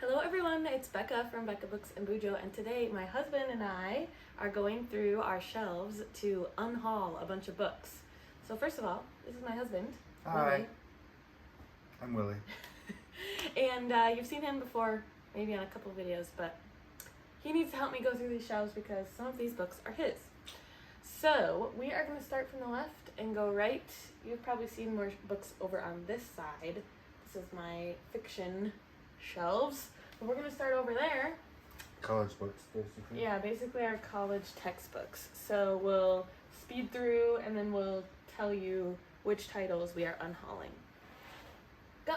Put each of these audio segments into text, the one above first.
Hello everyone, it's Becca from Becca Books and Bujo, and today my husband and I are going through our shelves to unhaul a bunch of books. So first of all, this is my husband. Hi. Willie. I'm Willie. And you've seen him before, maybe on a couple of videos, but he needs to help me go through these shelves because some of these books are his. So we are going to start from the left and go right. You've probably seen more books over on this side. This is my fiction shelves. But we're going to start over there. College books, basically. Yeah, basically our college textbooks. So we'll speed through and then we'll tell you which titles we are unhauling. Go!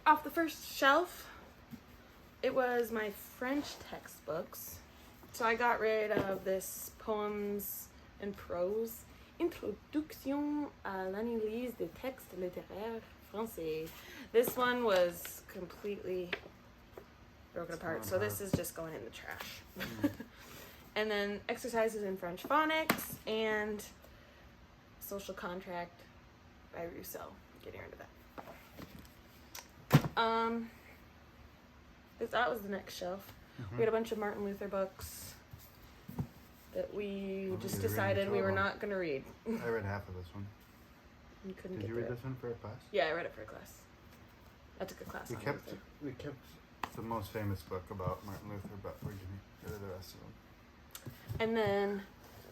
Off the first shelf, it was my French textbooks. So I got rid of this Poems and Prose, Introduction à l'analyse des textes littéraires français. This one was completely broken apart, so this is just going in the trash. And then Exercises in French Phonics and Social Contract by Rousseau. Getting rid of that. That was the next shelf. We had a bunch of Martin Luther books that we just decided we were not going to read. I read half of this one. You couldn't Did get you through read it. this one for a class? Yeah, I read it for a class. I took a class on Luther. We kept the most famous book about Martin Luther, but we're getting rid of the rest of them. And then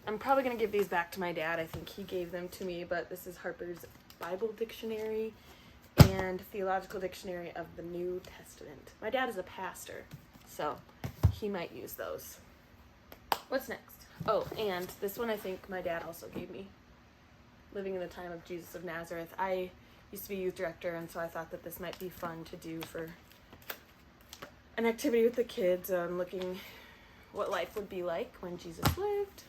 I'm probably going to give these back to my dad. I think he gave them to me, but this is Harper's Bible Dictionary and Theological Dictionary of the New Testament. My dad is a pastor, so he might use those. What's next? Oh, and this one I think my dad also gave me. Living in the Time of Jesus of Nazareth. I used to be youth director, and so I thought that this might be fun to do for an activity with the kids, looking what life would be like when Jesus lived.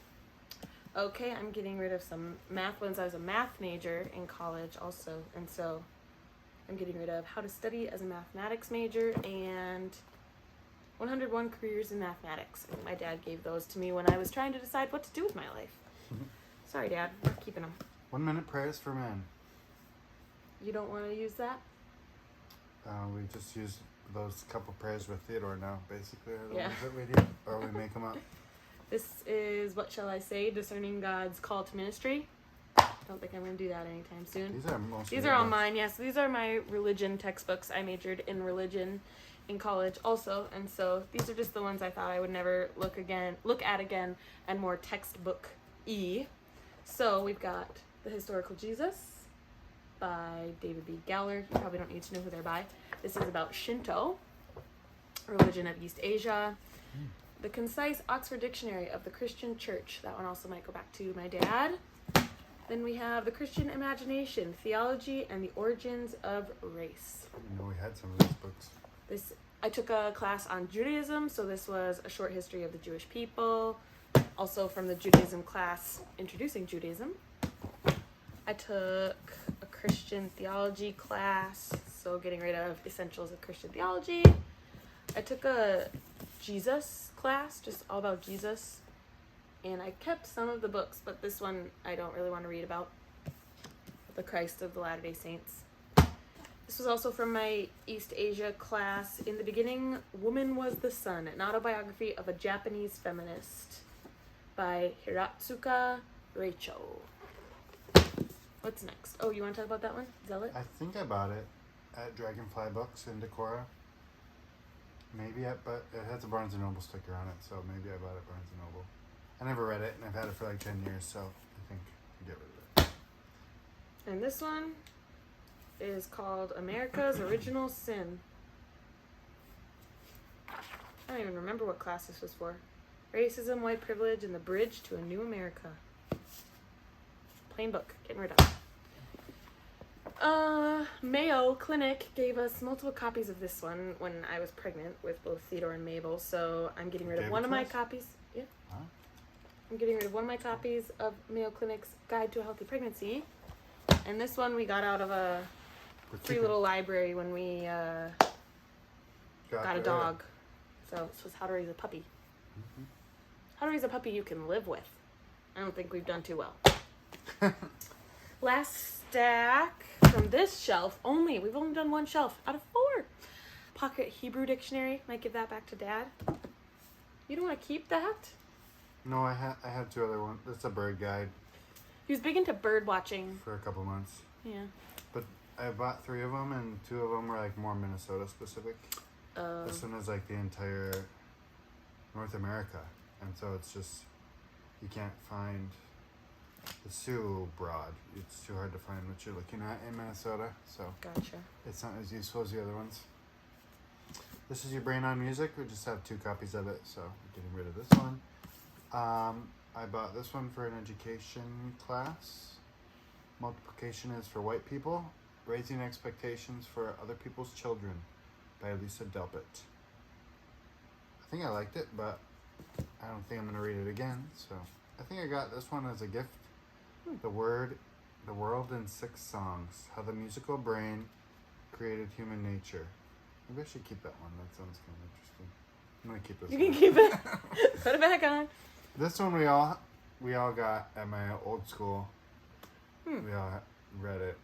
Okay, I'm getting rid of some math ones. I was a math major in college also, and so I'm getting rid of How to Study as a Mathematics Major and 101 Careers in Mathematics. And my dad gave those to me when I was trying to decide what to do with my life. Sorry, Dad, I'm keeping them. 1 minute prayers for men. You don't want to use that? We just use those couple prayers with Theodore now, basically, are the Yeah. ones that we do, or we make them up. This is What Shall I Say? Discerning God's Call to Ministry. Don't think I'm going to do that anytime soon. These are all mine, yes. These are my religion textbooks. I majored in religion in college also, and so these are just the ones I thought I would never look at again, and more textbook-y. So we've got The Historical Jesus by David B. Geller. You probably don't need to know who they're by. This is about Shinto, religion of East Asia. The Concise Oxford Dictionary of the Christian Church. That one also might go back to my dad. Then we have The Christian Imagination, Theology and the Origins of Race. I didn't know we had some of these books. I took a class on Judaism, so this was a short history of the Jewish people. Also from the Judaism class, Introducing Judaism. I took a Christian theology class, so getting rid of Essentials of Christian Theology. I took a Jesus class, just all about Jesus. And I kept some of the books, but this one I don't really want to read about. The Christ of the Latter-day Saints. This was also from my East Asia class. In the Beginning, Woman Was the Sun, an autobiography of a Japanese feminist by Hiratsuka Reicho. What's next? Oh, you want to talk about that one? Zealot? I think I bought it at Dragonfly Books in Decorah. But it has a Barnes & Noble sticker on it, so maybe I bought it at Barnes & Noble. I never read it, and I've had it for like 10 years, so I think I'll get rid of it. And this one is called America's Original Sin. I don't even remember what class this was for. Racism, White Privilege, and the Bridge to a New America. Plain book. Getting rid of. Mayo Clinic gave us multiple copies of this one when I was pregnant with both Theodore and Mabel, so I'm getting rid of one of my copies. Yeah. Huh? I'm getting rid of one of my copies of Mayo Clinic's Guide to a Healthy Pregnancy. And this one we got out of a free little library when we got a dog. So this was How to Raise a Puppy. Mm-hmm. How to Raise a Puppy You Can Live With. I don't think we've done too well. Last stack from this shelf only. We've only done one shelf out of 4. Pocket Hebrew Dictionary. Might give that back to Dad. You don't want to keep that? No, I had 2 other ones. It's a bird guide. He was big into bird watching. For a couple months. Yeah. But I bought 3 of them, and 2 of them were like more Minnesota specific. This one is like the entire North America, and so it's just you can't find the Sioux broad. It's too hard to find what you're looking at in Minnesota, so Gotcha. it's not as useful as the other ones. This is your Brain on Music. We just have 2 copies of it, so we're getting rid of this one. I bought this one for an education class. Multiplication is for white people. Raising Expectations for Other People's Children by Lisa Delpit. I think I liked it, but I don't think I'm going to read it again, so I think I got this one as a gift. The World in 6 Songs. How the Musical Brain Created Human Nature. Maybe I should keep that one. That sounds kind of interesting. I'm going to keep this You one. can keep it. Put it back on. This one we all got at my old school. We all read it.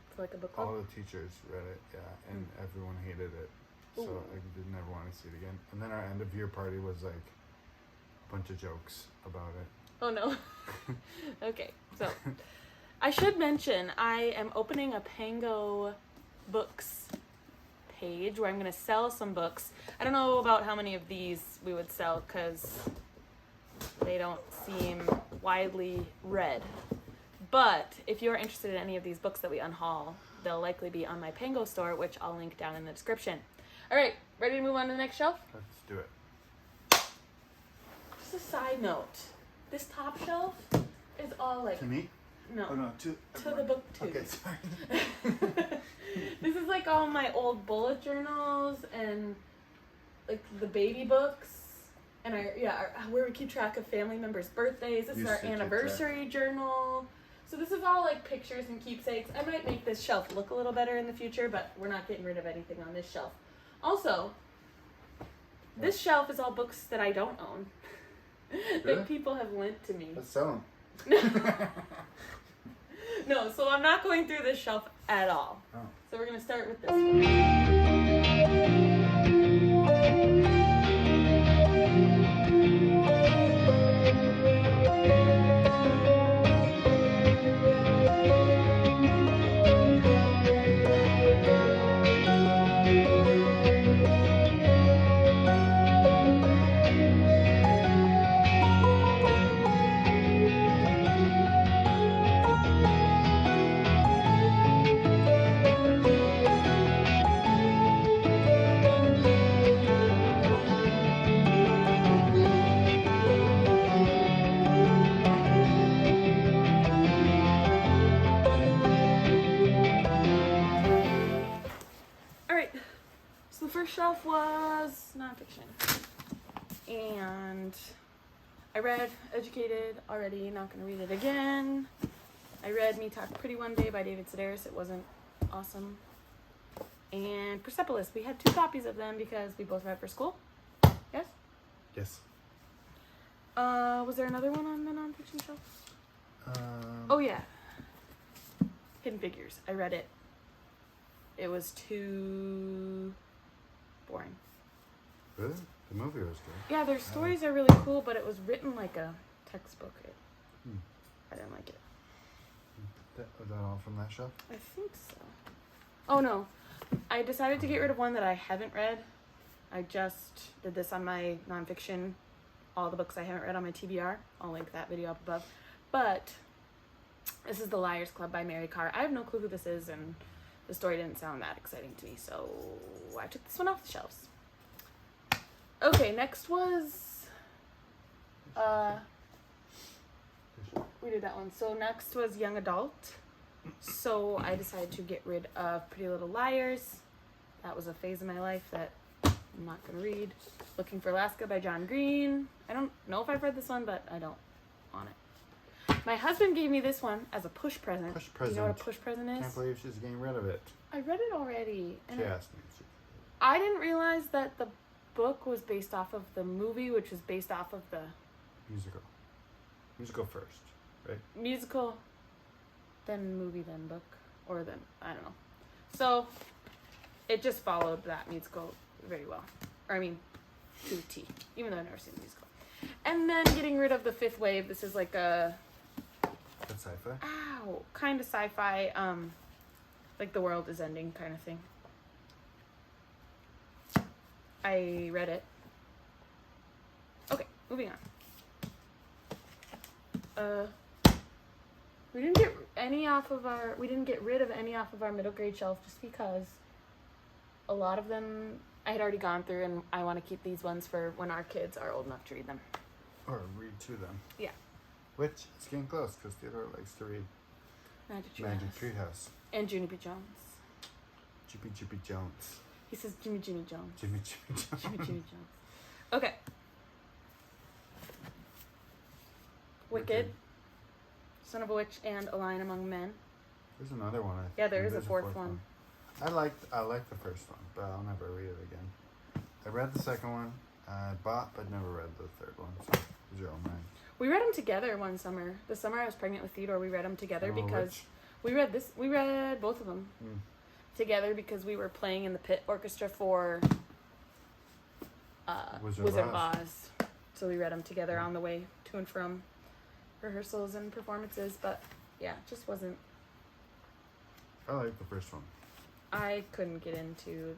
It's like a book club. All the teachers read it, yeah, and everyone hated it. So I did never want to see it again. And then our end of year party was like a bunch of jokes about it. Oh no. Okay, so I should mention I am opening a Pango Books page where I'm going to sell some books. I don't know about how many of these we would sell because they don't seem widely read. But if you're interested in any of these books that we unhaul, they'll likely be on my Pango store, which I'll link down in the description. All right, ready to move on to the next shelf? Let's do it. Just a side note. This top shelf is all like... To me? No. Oh, no, to the book too. Okay, sorry. This is like all my old bullet journals and like the baby books. And where we keep track of family members' birthdays. This is our anniversary journal. So this is all like pictures and keepsakes. I might make this shelf look a little better in the future, but we're not getting rid of anything on this shelf. Also, this shelf is all books that I don't own. Really? That people have lent to me. Let's sell No, so I'm not going through this shelf at all. Oh. So we're going to start with this one. Shelf was nonfiction, and I read Educated already, not going to read it again. I read Me Talk Pretty One Day by David Sedaris. It wasn't awesome. And Persepolis, we had 2 copies of them because we both read for school. Yes? Yes. Was there another one on the nonfiction shelf? Oh yeah, Hidden Figures. I read it. It was too boring. Really? The movie was good. Yeah, their stories are really cool, but it was written like a textbook. I didn't like it. Was that all from that shelf? I think so. Oh no, I decided to get rid of one that I haven't read. I just did this on my nonfiction, all the books I haven't read on my TBR. I'll link that video up above. But this is The Liars Club by Mary Carr. I have no clue who this is, and the story didn't sound that exciting to me, so I took this one off the shelves. Okay, next was We did that one. So next was young adult. So I decided to get rid of Pretty Little Liars. That was a phase of my life that I'm not going to read. Looking for Alaska by John Green. I don't know if I've read this one, but I don't want it. My husband gave me this one as a push present. Push present. Do you know what a push present is? Can't believe she's getting rid of it. I read it already. And She asked me. I didn't realize that the book was based off of the movie, which was based off of the Musical. Musical first, right? musical, then movie, then book, or then, I don't know. So, it just followed that musical very well. Or, I mean, to a T, even though I've never seen the musical. And then getting rid of the fifth wave. This is like a, That's sci-fi. kind of sci-fi, like the world is ending kind of thing. I read it. Okay, moving on. We didn't get rid of any off of our middle grade shelf just because a lot of them I had already gone through, and I want to keep these ones for when our kids are old enough to read them. Or read to them. Yeah. Which is getting close because Theodore likes to read Magic Treehouse. And Juniper Jones. Jippy Jones. He says Jimmy Jones. Jimmy Jones. Jimmy Jones. Okay. Wicked, Son of a Witch, and A Lion Among Men. There's another one. Yeah, there is a fourth one. I liked the first one, but I'll never read it again. I read the second one. I bought, but never read the third one. So it was your own mind. We read them together one summer. The summer I was pregnant with Theodore, we read them together Son of a because Witch. we read both of them together because we were playing in the pit orchestra for Wizard of Oz. So we read them together on the way to and from rehearsals and performances, but yeah, it just wasn't. I liked the first one. I couldn't get into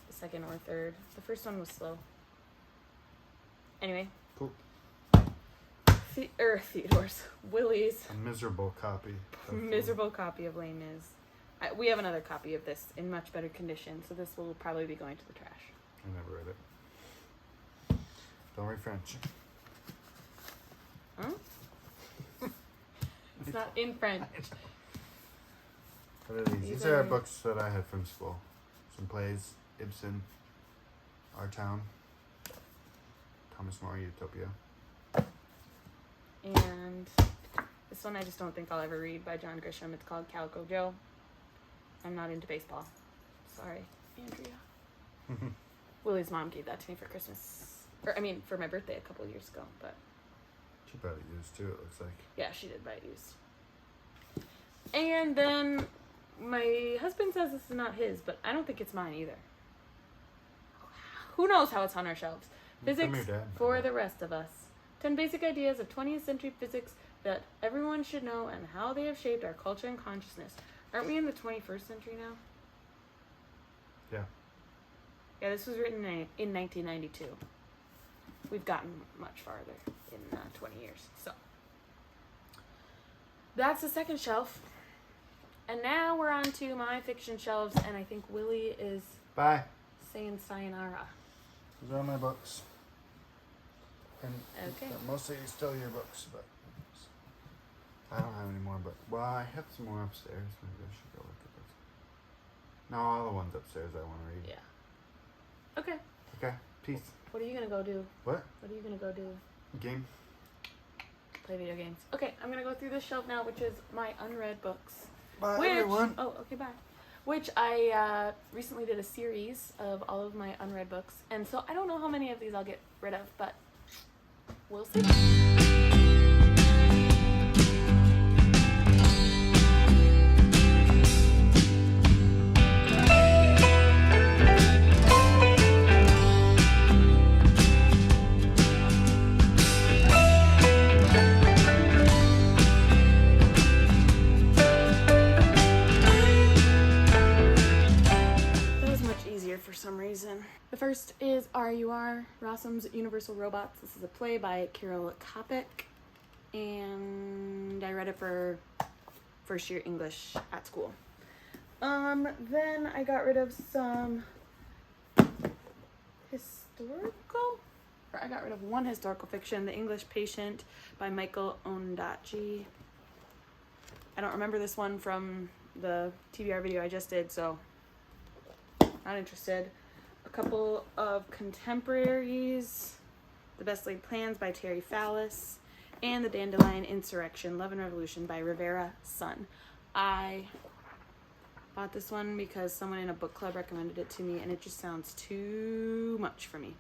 the second or third. The first one was slow. Anyway. Cool. Theodore's. Willie's. A miserable copy. Miserable copy of Les Mis. We have another copy of this in much better condition, so this will probably be going to the trash. I never read it. Don't read French. Huh? It's not in French. What are these? These are books that I had from school. Some plays, Ibsen, Our Town, Thomas More, Utopia. And this one I just don't think I'll ever read by John Grisham. It's called Calico Joe. I'm not into baseball. Sorry, Andrea. Willie's mom gave that to me for Christmas. For my birthday a couple of years ago, but... She bought it used too, it looks like. Yeah, she did buy it used. And then my husband says this is not his, but I don't think it's mine either. Who knows how it's on our shelves? Physics for the rest of us. 10 basic ideas of 20th century physics that everyone should know and how they have shaped our culture and consciousness. Aren't we in the 21st century now? Yeah. Yeah, this was written in 1992. We've gotten much farther in 20 years. So that's the second shelf. And now we're on to my fiction shelves, and I think Willie is saying sayonara. Those are all my books. And okay. Mostly still your books, but I don't have any more. But I have some more upstairs. Maybe I should go look at those. No, all the ones upstairs I want to read. Yeah. Okay. Okay. Peace. What are you gonna go do? What? What are you gonna go do? Game. Play video games. Okay, I'm gonna go through this shelf now, which is my unread books. Bye, everyone. Oh, okay, bye. Which I recently did a series of all of my unread books, and so I don't know how many of these I'll get rid of, but we'll see. For some reason. The first is R.U.R. Rossum's Universal Robots. This is a play by Carol Kopic, and I read it for first year English at school. Then I got rid of some historical I got rid of one historical fiction, The English Patient by Michael Ondaatje. I don't remember this one from the TBR video I just did, so not interested. A couple of contemporaries, The Best Laid Plans by Terry Fallis, and The Dandelion Insurrection, Love and Revolution by Rivera Sun. I bought this one because someone in a book club recommended it to me, and it just sounds too much for me.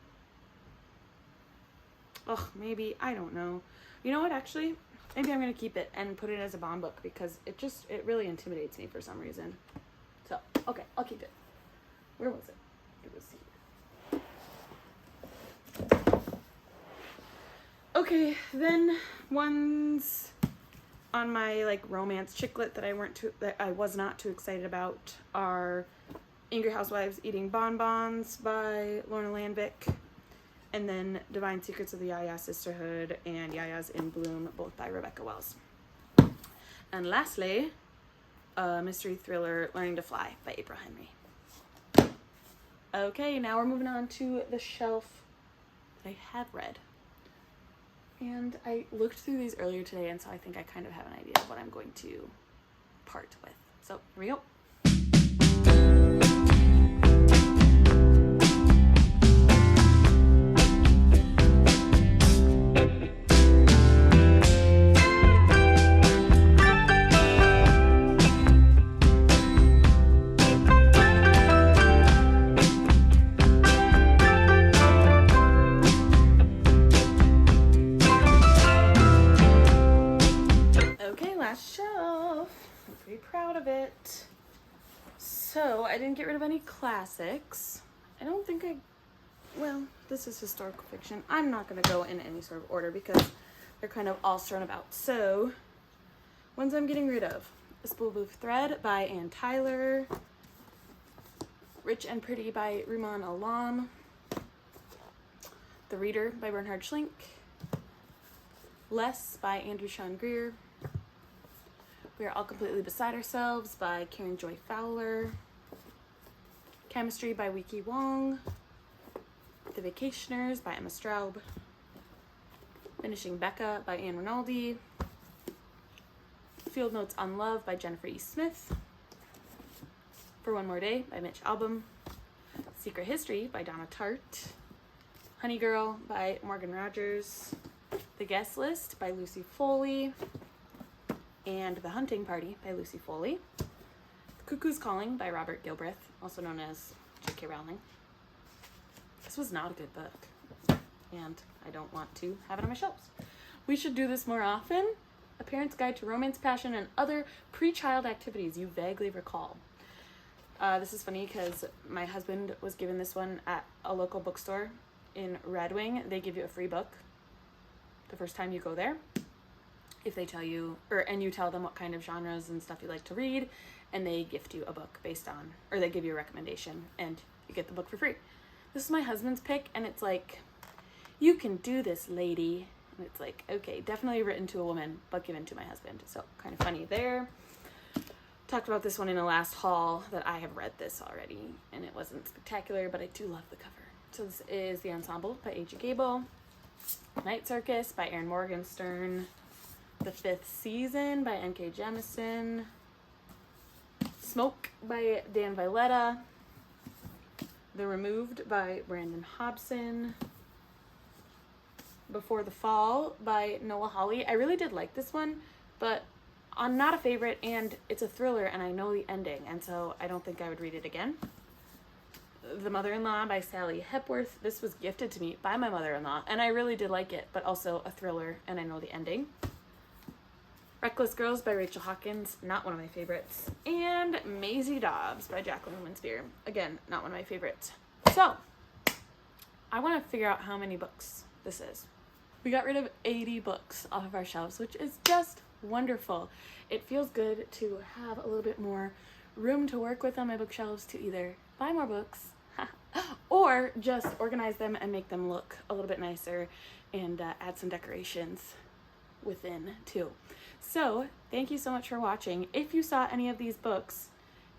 Ugh, maybe, I don't know. You know what, actually? Maybe I'm going to keep it and put it as a bond book because it really intimidates me for some reason. So, okay, I'll keep it. Where was it? It was here. Okay, then ones on my like romance chicklet that I was not too excited about are Angry Housewives Eating Bonbons by Lorna Landvik, and then Divine Secrets of the Yaya Sisterhood and Yaya's in Bloom, both by Rebecca Wells. And lastly, a mystery thriller, Learning to Fly by April Henry. Okay, now we're moving on to the shelf that I have read. And I looked through these earlier today, and so I think I kind of have an idea of what I'm going to part with. So here we go. So, I didn't get rid of any classics. I don't think well, this is historical fiction. I'm not going to go in any sort of order because they're kind of all strewn about. So, ones I'm getting rid of. A Spool of Thread by Ann Tyler. Rich and Pretty by Rumaan Alam. The Reader by Bernhard Schlink. Less by Andrew Sean Greer. We Are All Completely Beside Ourselves by Karen Joy Fowler. Chemistry by Wiki Wong. The Vacationers by Emma Straub. Finishing Becca by Anne Rinaldi. Field Notes on Love by Jennifer E. Smith. For One More Day by Mitch Albom. Secret History by Donna Tartt. Honey Girl by Morgan Rogers. The Guest List by Lucy Foley. And The Hunting Party by Lucy Foley. The Cuckoo's Calling by Robert Gilbreth, also known as J.K. Rowling. This was not a good book, and I don't want to have it on my shelves. We should do this more often. A Parent's Guide to Romance, Passion, and Other Pre-Child Activities You Vaguely Recall. This is funny because my husband was given this one at a local bookstore in Red Wing. They give you a free book the first time you go there. If they tell you, and you tell them what kind of genres and stuff you like to read, and they gift you a book based on, or they give you a recommendation, and you get the book for free. This is my husband's pick, and it's like, you can do this, lady. And it's like, okay, definitely written to a woman, but given to my husband. So kind of funny there. Talked about this one in a last haul that I have read this already, and it wasn't spectacular, but I do love the cover. So this is The Ensemble by A.G. Gable. Night Circus by Erin Morgenstern. The Fifth Season by N.K. Jemisin. Smoke by Dan Villetta. The Removed by Brandon Hobson. Before the Fall by Noah Hawley. I really did like this one, but I'm not a favorite, and it's a thriller, and I know the ending, and so I don't think I would read it again. The Mother-in-Law by Sally Hepworth. This was gifted to me by my mother-in-law, and I really did like it, but also a thriller, and I know the ending. Reckless Girls by Rachel Hawkins, not one of my favorites. And Maisie Dobbs by Jacqueline Winspear. Again, not one of my favorites. So, I want to figure out how many books this is. We got rid of 80 books off of our shelves, which is just wonderful. It feels good to have a little bit more room to work with on my bookshelves to either buy more books or just organize them and make them look a little bit nicer and add some decorations within too. So thank you so much for watching. If you saw any of these books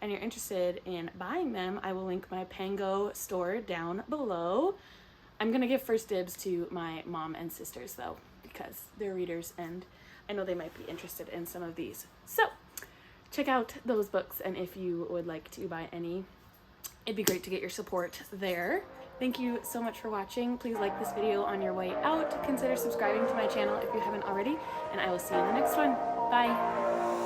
and you're interested in buying them, I will link my Pango store down below. I'm gonna give first dibs to my mom and sisters though, because they're readers and I know they might be interested in some of these. So check out those books, and if you would like to buy any, it'd be great to get your support there. Thank you so much for watching. Please like this video on your way out. Consider subscribing to my channel if you haven't already, and I will see you in the next one. Bye.